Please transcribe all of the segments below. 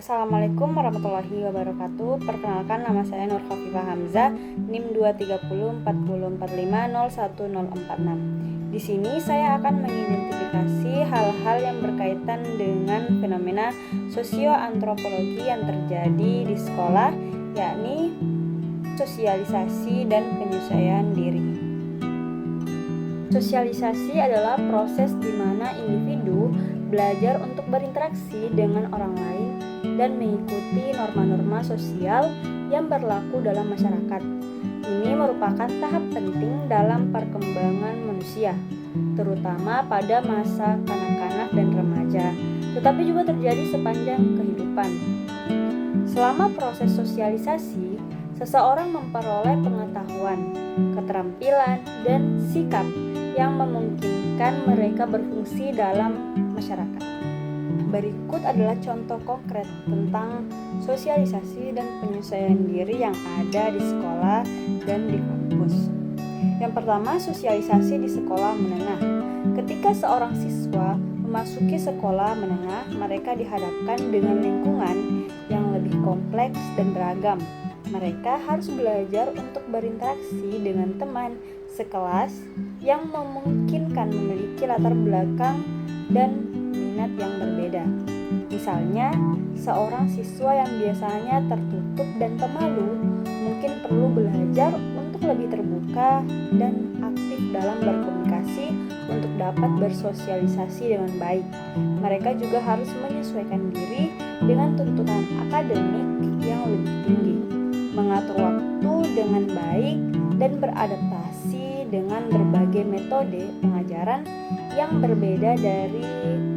Assalamualaikum warahmatullahi wabarakatuh. Perkenalkan, nama saya Nur Khafifah Hamzah, NIM 2304045010046. Di sini saya akan mengidentifikasi hal-hal yang berkaitan dengan fenomena sosioantropologi yang terjadi di sekolah, yakni sosialisasi dan penyesuaian diri. Sosialisasi adalah proses di mana individu belajar untuk berinteraksi dengan orang lain dan mengikuti norma-norma sosial yang berlaku dalam masyarakat. Ini merupakan tahap penting dalam perkembangan manusia, terutama pada masa kanak-kanak dan remaja, tetapi juga terjadi sepanjang kehidupan. Selama proses sosialisasi, seseorang memperoleh pengetahuan, keterampilan, dan sikap yang memungkinkan mereka berfungsi dalam masyarakat. Berikut adalah contoh konkret tentang sosialisasi dan penyesuaian diri yang ada di sekolah dan di kampus. Yang pertama, sosialisasi di sekolah menengah. Ketika seorang siswa memasuki sekolah menengah, mereka dihadapkan dengan lingkungan yang lebih kompleks dan beragam. Mereka harus belajar untuk berinteraksi dengan teman sekelas yang memungkinkan memiliki latar belakang dan minat yang berbeda. Misalnya, seorang siswa yang biasanya tertutup dan pemalu mungkin perlu belajar untuk lebih terbuka dan aktif dalam berkomunikasi untuk dapat bersosialisasi dengan baik. Mereka juga harus menyesuaikan diri dengan tuntutan akademik yang lebih tinggi, mengatur waktu dengan baik, dan beradaptasi dengan berbagai metode pengajaran yang berbeda dari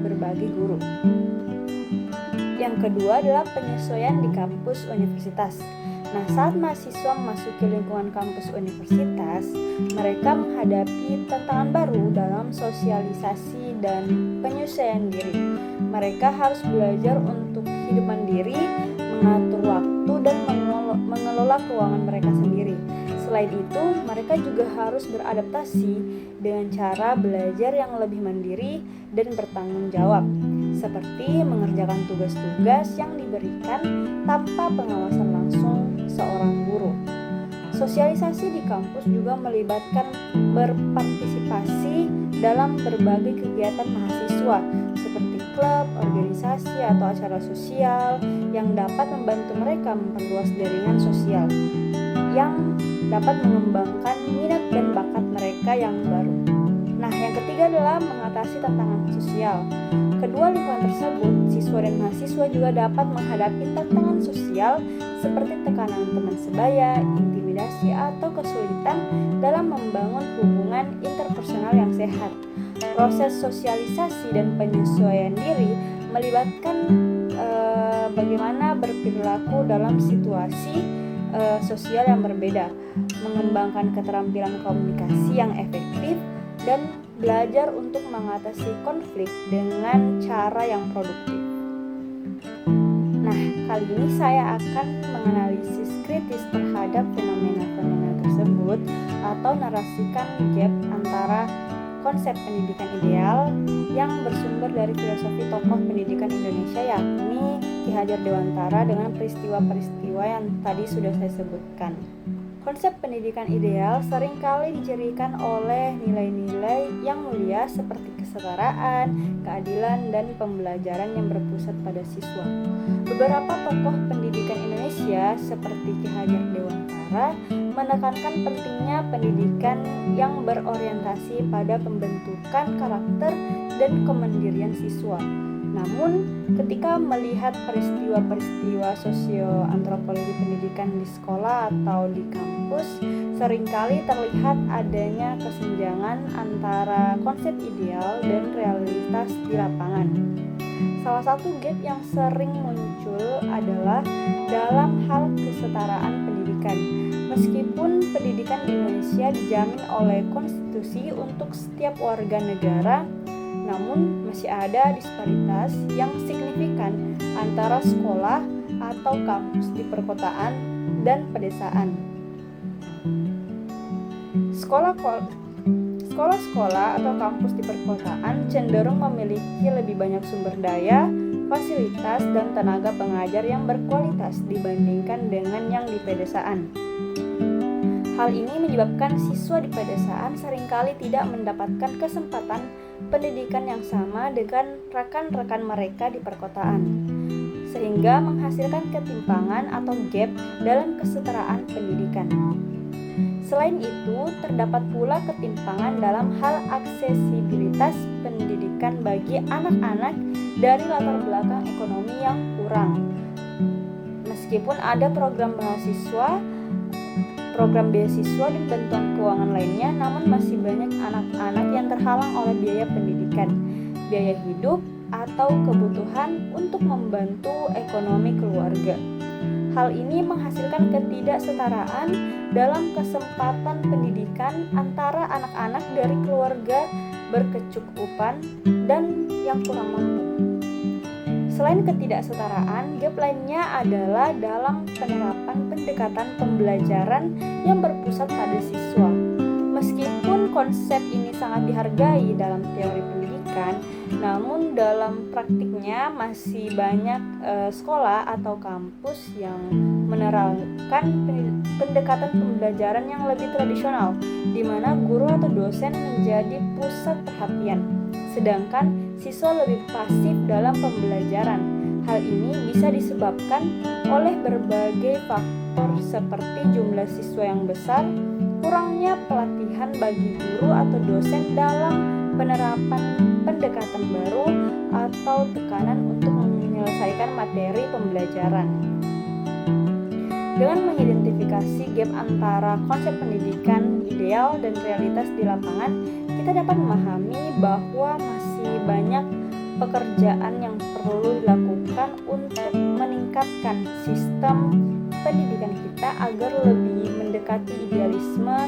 berbagai guru. Yang kedua adalah penyesuaian di kampus universitas. Nah, saat mahasiswa memasuki lingkungan kampus universitas, mereka menghadapi tantangan baru dalam sosialisasi dan penyesuaian diri. Mereka harus belajar untuk hidup mandiri, mengatur waktu, dan mengelola keuangan mereka sendiri. Selain itu, mereka juga harus beradaptasi dengan cara belajar yang lebih mandiri dan bertanggung jawab, seperti mengerjakan tugas-tugas yang diberikan tanpa pengawasan langsung seorang guru. Sosialisasi di kampus juga melibatkan berpartisipasi dalam berbagai kegiatan mahasiswa, seperti klub, organisasi, atau acara sosial yang dapat membantu mereka memperluas jaringan sosial, yang dapat mengembangkan minat dan bakat mereka yang baru. Nah, yang ketiga adalah mengatasi tantangan sosial. Kedua lingkungan tersebut, siswa dan mahasiswa juga dapat menghadapi tantangan sosial seperti tekanan teman sebaya, intimidasi, atau kesulitan dalam membangun hubungan interpersonal yang sehat. Proses sosialisasi dan penyesuaian diri melibatkan bagaimana berperilaku dalam situasi sosial yang berbeda, mengembangkan keterampilan komunikasi yang efektif, dan belajar untuk mengatasi konflik dengan cara yang produktif. Nah, kali ini saya akan menganalisis kritis terhadap fenomena-fenomena tersebut atau narasikan gap antara konsep pendidikan ideal yang bersumber dari filosofi tokoh pendidikan Indonesia, yakni Ki Hajar Dewantara, dengan peristiwa-peristiwa yang tadi sudah saya sebutkan. Konsep pendidikan ideal seringkali dicirikan oleh nilai-nilai yang mulia seperti kesetaraan, keadilan, dan pembelajaran yang berpusat pada siswa. Beberapa tokoh pendidikan Indonesia seperti Ki Hajar Dewantara menekankan pentingnya pendidikan yang berorientasi pada pembentukan karakter dan kemandirian siswa. Namun, ketika melihat peristiwa-peristiwa sosioantropologi pendidikan di sekolah atau di kampus, seringkali terlihat adanya kesenjangan antara konsep ideal dan realitas di lapangan. Salah satu gap yang sering muncul adalah dalam hal kesetaraan pendidikan. Meskipun pendidikan di Indonesia dijamin oleh konstitusi untuk setiap warga negara, Namun masih ada disparitas yang signifikan antara sekolah atau kampus di perkotaan dan pedesaan. Sekolah-sekolah atau kampus di perkotaan cenderung memiliki lebih banyak sumber daya, fasilitas, dan tenaga pengajar yang berkualitas dibandingkan dengan yang di pedesaan. Hal ini menyebabkan siswa di pedesaan seringkali tidak mendapatkan kesempatan pendidikan yang sama dengan rekan-rekan mereka di perkotaan, sehingga menghasilkan ketimpangan atau gap dalam kesetaraan pendidikan. Selain itu, terdapat pula ketimpangan dalam hal aksesibilitas pendidikan bagi anak-anak dari latar belakang ekonomi yang kurang. Meskipun ada program beasiswa dan bantuan keuangan lainnya, namun masih banyak anak-anak yang terhalang oleh biaya pendidikan, biaya hidup, atau kebutuhan untuk membantu ekonomi keluarga. Hal ini menghasilkan ketidaksetaraan dalam kesempatan pendidikan antara anak-anak dari keluarga berkecukupan dan yang kurang mampu. Selain ketidaksetaraan, gap lainnya adalah dalam penerapan pendekatan pembelajaran yang berpusat pada siswa. Meskipun konsep ini sangat dihargai dalam teori pendidikan, namun dalam praktiknya masih banyak sekolah atau kampus yang menerapkan pendekatan pembelajaran yang lebih tradisional, di mana guru atau dosen menjadi pusat perhatian, sedangkan siswa lebih pasif dalam pembelajaran. Hal ini bisa disebabkan oleh berbagai faktor seperti jumlah siswa yang besar, kurangnya pelatihan bagi guru atau dosen dalam penerapan pendekatan baru, atau tekanan untuk menyelesaikan materi pembelajaran. Dengan mengidentifikasi gap antara konsep pendidikan ideal dan realitas di lapangan, kita dapat memahami bahwa masih banyak pekerjaan yang perlu dilakukan untuk meningkatkan sistem pendidikan kita agar lebih mendekati idealisme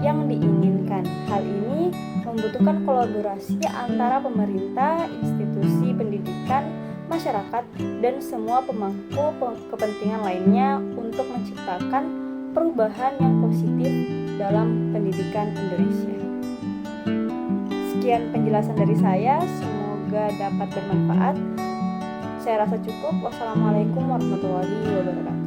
yang diinginkan. Hal ini membutuhkan kolaborasi antara pemerintah, institusi pendidikan, masyarakat, dan semua pemangku kepentingan lainnya untuk menciptakan perubahan yang positif dalam pendidikan Indonesia. Sekian penjelasan dari saya, semoga dapat bermanfaat. Saya rasa cukup. Wassalamualaikum warahmatullahi wabarakatuh.